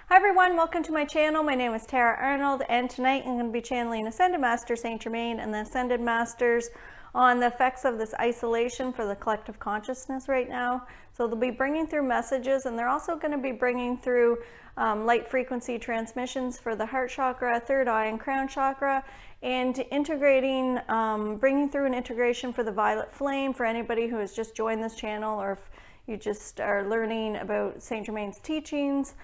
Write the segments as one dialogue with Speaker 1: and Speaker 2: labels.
Speaker 1: Hi everyone, welcome to my channel. My name is Tara Arnold, and tonight I'm going to be channeling Ascended Master Saint Germain and the Ascended Masters on the effects of this isolation for the collective consciousness right now. So they'll be bringing through messages, and they're also going to be bringing through light frequency transmissions for the heart chakra, third eye, and crown chakra, and integrating, bringing through an integration for the violet flame for anybody who has just joined this channel, or if you just are learning about Saint Germain's teachings.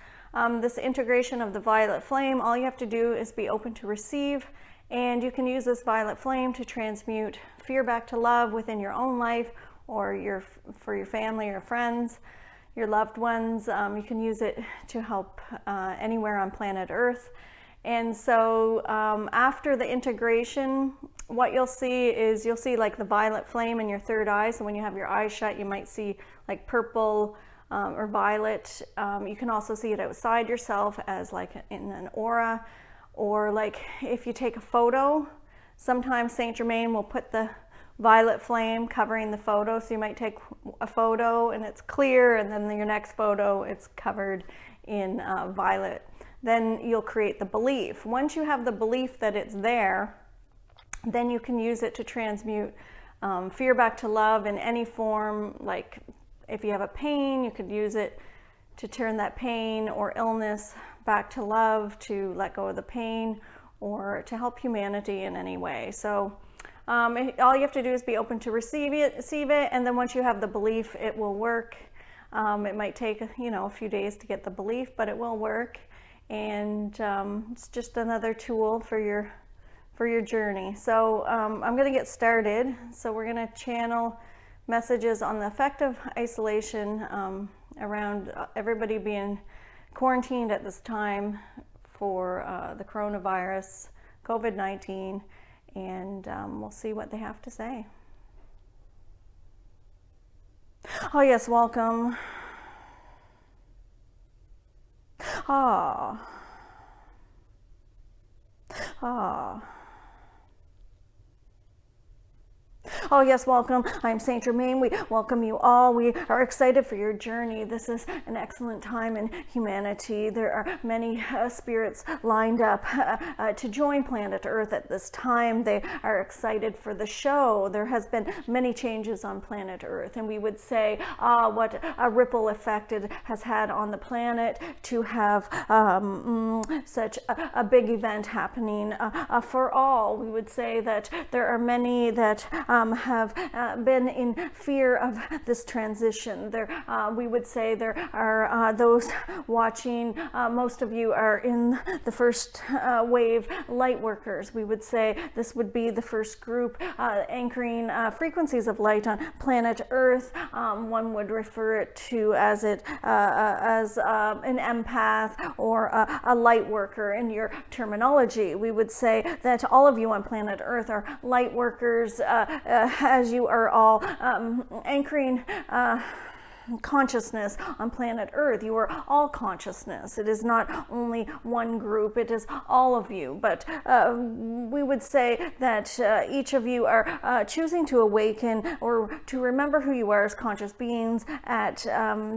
Speaker 1: This integration of the violet flame, all you have to do is be open to receive, and you can use this violet flame to transmute fear back to love within your own life, or for your family or friends, your loved ones. You can use it to help anywhere on planet Earth. And so after the integration, what you'll see is like the violet flame in your third eye. So when you have your eyes shut, you might see like purple or violet. You can also see it outside yourself as like in an aura, or like if you take a photo, sometimes Saint Germain will put the violet flame covering the photo. So you might take a photo and it's clear, and then your next photo it's covered in violet. Then you'll create the belief. Once you have the belief that it's there, then you can use it to transmute fear back to love in any form. Like if you have a pain, you could use it to turn that pain or illness back to love, to let go of the pain, or to help humanity in any way. So all you have to do is be open to receive it, and then once you have the belief, it will work. It might take a few days to get the belief, but it will work, and it's just another tool for your journey. So I'm going to get started. So we're going to channel messages on the effect of isolation around everybody being quarantined at this time for the coronavirus, COVID-19, and we'll see what they have to say. Oh yes, welcome. Oh yes, welcome. I'm Saint Germain. We welcome you all. We are excited for your journey. This is an excellent time in humanity. There are many spirits lined up to join planet Earth at this time. They are excited for the show. There has been many changes on planet Earth, and we would say what a ripple effect it has had on the planet to have such a big event happening for all. We would say that there are many that have been in fear of this transition. We would say there are those watching. Most of you are in the first wave Lightworkers. We would say this would be the first group anchoring frequencies of light on planet Earth. One would refer it to as an empath or a Lightworker in your terminology. We would say that all of you on planet Earth are Lightworkers, as you are all anchoring consciousness on planet Earth. You are all consciousness. It is not only one group, it is all of you. But we would say that each of you are choosing to awaken or to remember who you are as conscious beings at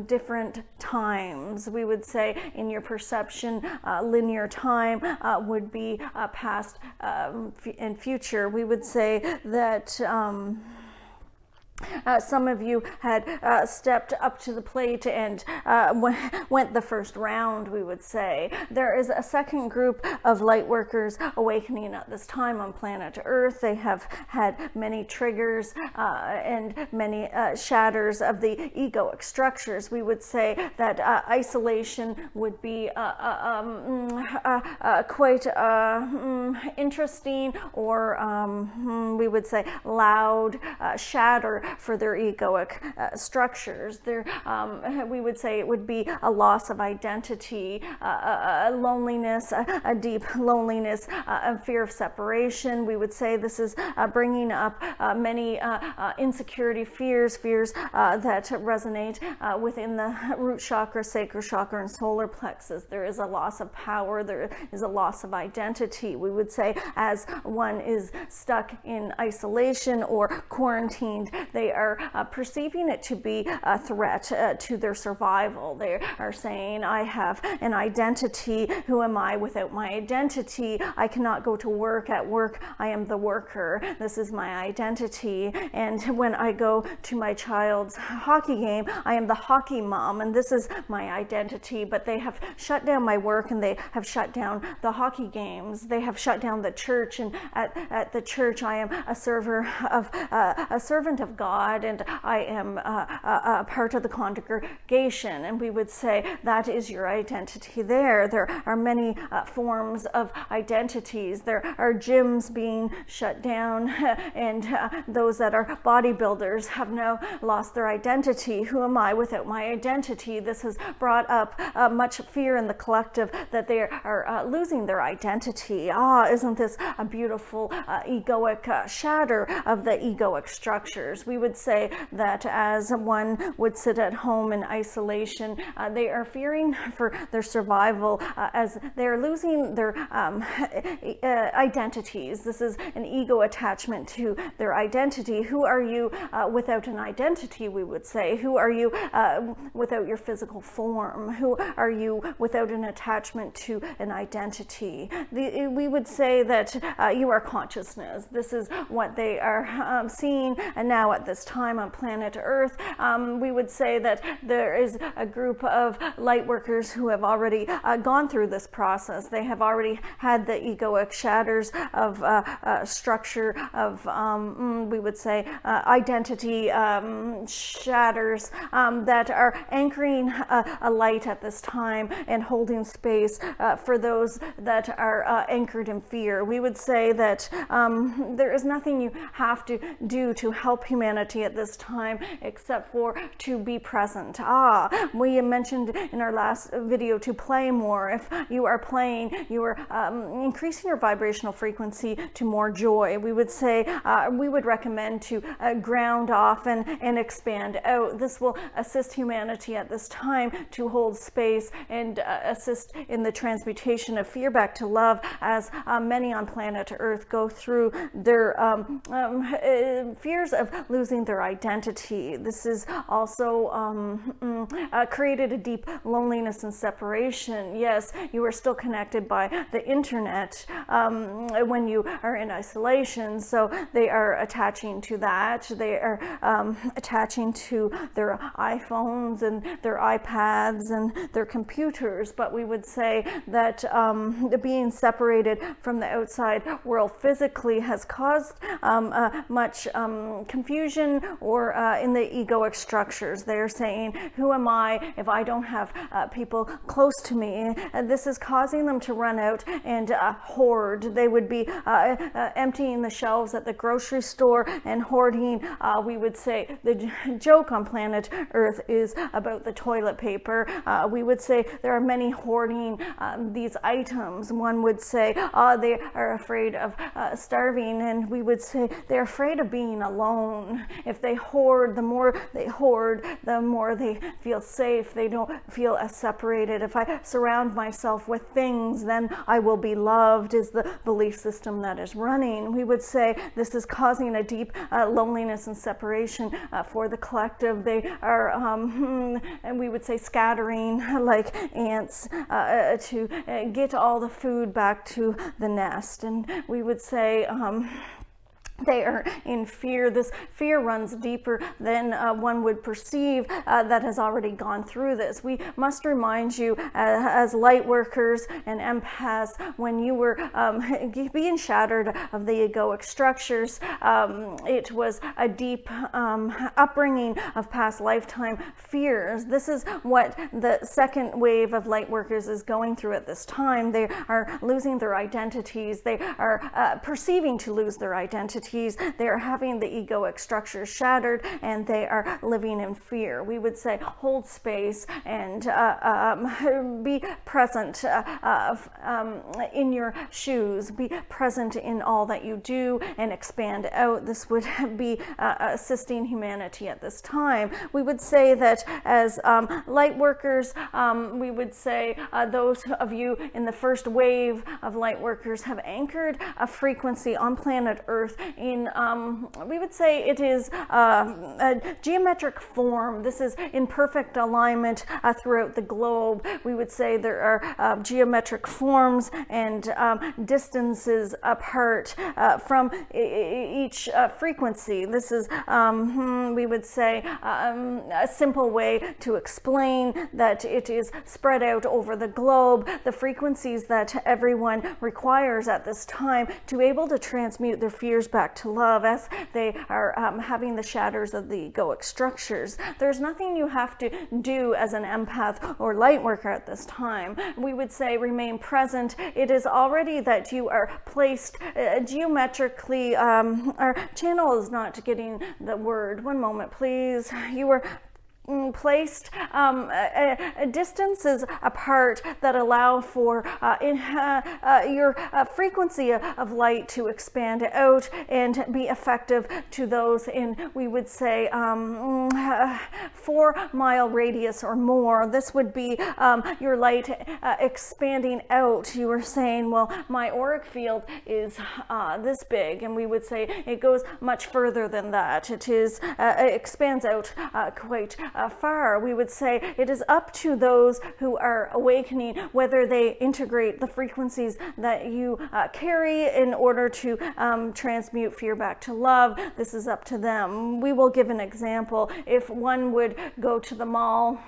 Speaker 1: different times. We would say in your perception, linear time would be past and future. We would say that some of you had stepped up to the plate and went the first round, we would say. There is a second group of Lightworkers awakening at this time on planet Earth. They have had many triggers and many shatters of the egoic structures. We would say that isolation would be quite interesting, or we would say loud shatter for their egoic structures. We would say it would be a loss of identity, a loneliness, a deep loneliness, a fear of separation. We would say this is bringing up many insecurity fears that resonate within the root chakra, sacral chakra, and solar plexus. There is a loss of power. There is a loss of identity. We would say as one is stuck in isolation or quarantined, they are perceiving it to be a threat to their survival. They are saying, I have an identity. Who am I without my identity? I cannot go to work. At work, I am the worker. This is my identity. And when I go to my child's hockey game, I am the hockey mom, and this is my identity. But they have shut down my work, and they have shut down the hockey games. They have shut down the church, and at the church, I am a servant of God, and I am a part of the congregation. And we would say that is your identity there. There are many forms of identities. There are gyms being shut down, and those that are bodybuilders have now lost their identity. Who am I without my identity? This has brought up much fear in the collective that they are losing their identity. Isn't this a beautiful egoic shatter of the egoic structures? We would say that as one would sit at home in isolation, they are fearing for their survival as they're losing their identities. This is an ego attachment to their identity. Who are you without an identity, we would say? Who are you without your physical form? Who are you without an attachment to an identity? We would say that you are consciousness. This is what they are seeing and now at this time on planet Earth. We would say that there is a group of light workers who have already gone through this process. They have already had the egoic shatters of structure of, we would say, identity shatters that are anchoring a light at this time and holding space for those that are anchored in fear. We would say that there is nothing you have to do to help humanity at this time except for to be present. We mentioned in our last video to play more. If you are playing, you are increasing your vibrational frequency to more joy. We would say, we would recommend to ground off and expand out. This will assist humanity at this time to hold space and assist in the transmutation of fear back to love as many on planet Earth go through their fears of losing their identity. This is also created a deep loneliness and separation. Yes, you are still connected by the internet when you are in isolation, so they are attaching to that. They are attaching to their iPhones and their iPads and their computers, but we would say that being separated from the outside world physically has caused much confusion or in the egoic structures. They're saying, who am I if I don't have people close to me? This is causing them to run out and hoard. They would be emptying the shelves at the grocery store and hoarding. We would say the joke on planet Earth is about the toilet paper. We would say there are many hoarding these items. One would say they are afraid of starving, and we would say they're afraid of being alone. If they hoard, the more they hoard, the more they feel safe. They don't feel as separated. If I surround myself with things, then I will be loved, is the belief system that is running. We would say this is causing a deep loneliness and separation for the collective. They are, and we would say, scattering like ants to get all the food back to the nest. And we would say they are in fear. This fear runs deeper than one would perceive that has already gone through this. We must remind you as light workers and empaths, when you were being shattered of the egoic structures, it was a deep upbringing of past lifetime fears. This is what the second wave of light workers is going through at this time. They are losing their identities. They are perceiving to lose their identities. They are having the egoic structures shattered, and they are living in fear. We would say hold space and be present in your shoes. Be present in all that you do and expand out. This would be assisting humanity at this time. We would say that as light workers, we would say those of you in the first wave of light workers have anchored a frequency on planet Earth in, we would say it is a geometric form. This is in perfect alignment throughout the globe. We would say there are geometric forms and distances apart from each frequency. This is, we would say, a simple way to explain that it is spread out over the globe, the frequencies that everyone requires at this time to be able to transmute their fears back to love as they are having the shatters of the egoic structures. There's nothing you have to do as an empath or light worker at this time. We would say remain present. It is already that you are placed geometrically. Our channel is not getting the word. One moment, please. You are placed distances apart that allow for your frequency of light to expand out and be effective to those in, we would say, 4-mile radius or more. This would be your light expanding out. You were saying, well, my auric field is this big, and we would say it goes much further than that. It expands out quite far. We would say it is up to those who are awakening whether they integrate the frequencies that you carry in order to transmute fear back to love. This is up to them. We will give an example. If one would go to the mall,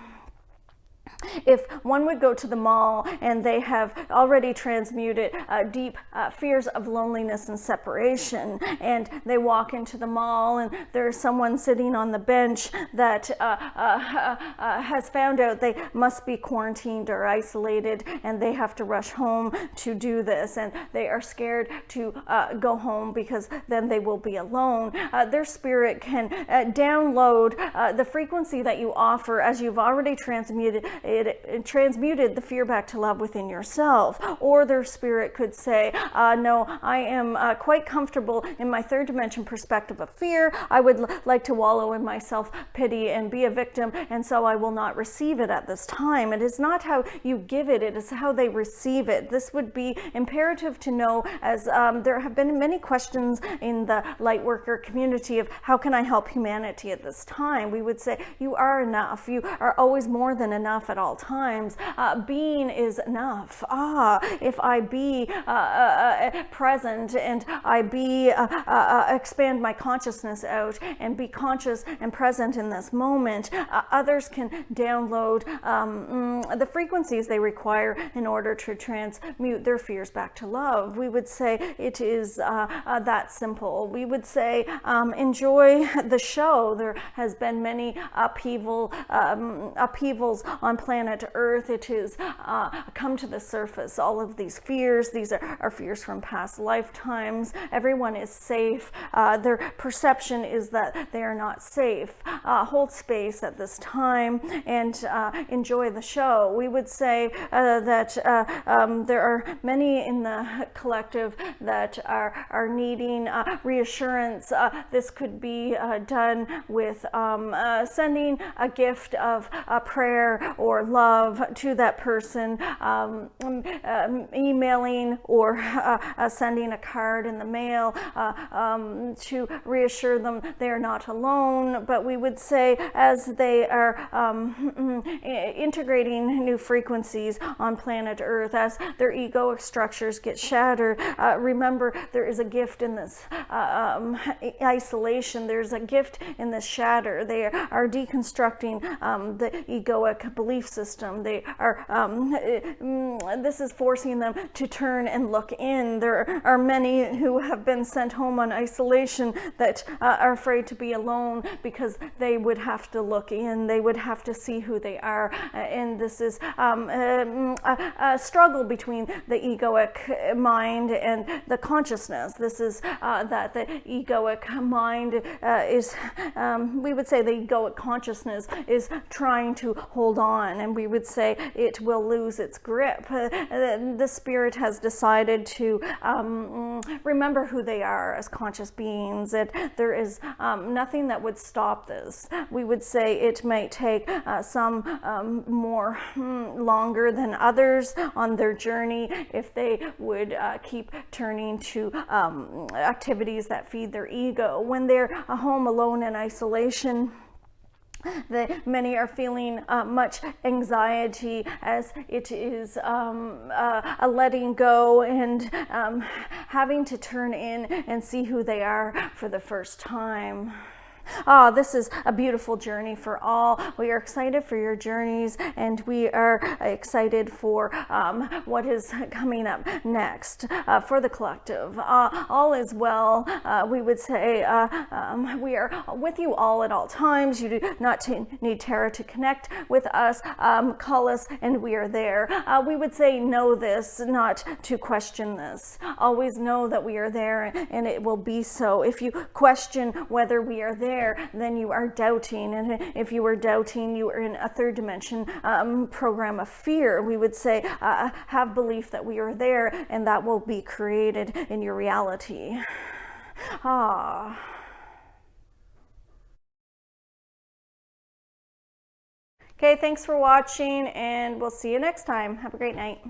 Speaker 1: and they have already transmuted deep fears of loneliness and separation, and they walk into the mall and there's someone sitting on the bench that has found out they must be quarantined or isolated, and they have to rush home to do this, and they are scared to go home because then they will be alone. Their spirit can download the frequency that you offer as you've already transmuted the fear back to love within yourself. Or their spirit could say, no, I am quite comfortable in my third dimension perspective of fear. I would like to wallow in my self-pity and be a victim, and so I will not receive it at this time. It is not how you give it, it is how they receive it. This would be imperative to know, as there have been many questions in the Lightworker community of how can I help humanity at this time. We would say you are enough. You are always more than enough at all times. Being is enough. If I be present and I be expand my consciousness out and be conscious and present in this moment, others can download the frequencies they require in order to transmute their fears back to love. We would say it is that simple. We would say enjoy the show. There has been many upheavals on planet Earth. It has come to the surface. All of these fears, these are fears from past lifetimes. Everyone is safe. Their perception is that they are not safe. Hold space at this time and enjoy the show. We would say that there are many in the collective that are needing reassurance. This could be done with sending a gift of prayer or love to that person, emailing or sending a card in the mail to reassure them they are not alone. But we would say as they are integrating new frequencies on planet Earth, as their egoic structures get shattered, remember there is a gift in this isolation. There's a gift in this shatter. They are deconstructing the egoic belief system. They are this is forcing them to turn and look in. There are many who have been sent home on isolation that are afraid to be alone because they would have to look in. They would have to see who they are, and this is a struggle between the egoic mind and the consciousness. This is that the egoic mind is, we would say the egoic consciousness is trying to hold on again, and we would say it will lose its grip. The spirit has decided to remember who they are as conscious beings, that there is nothing that would stop this. We would say it might take some more longer than others on their journey if they would keep turning to activities that feed their ego. When they're home alone in isolation, many are feeling much anxiety, as it is a letting go and having to turn in and see who they are for the first time. This is a beautiful journey for all. We are excited for your journeys, and we are excited for what is coming up next for the collective. All is well. We would say we are with you all at all times. You do not need Tara to connect with us. Call us, and we are there. We would say know this, not to question this. Always know that we are there, and it will be so. If you question whether we are there, then you are doubting, and if you are doubting, you are in a third dimension program of fear. We would say have belief that we are there, and that will be created in your reality. Okay, thanks for watching, and we'll see you next time. Have a great night.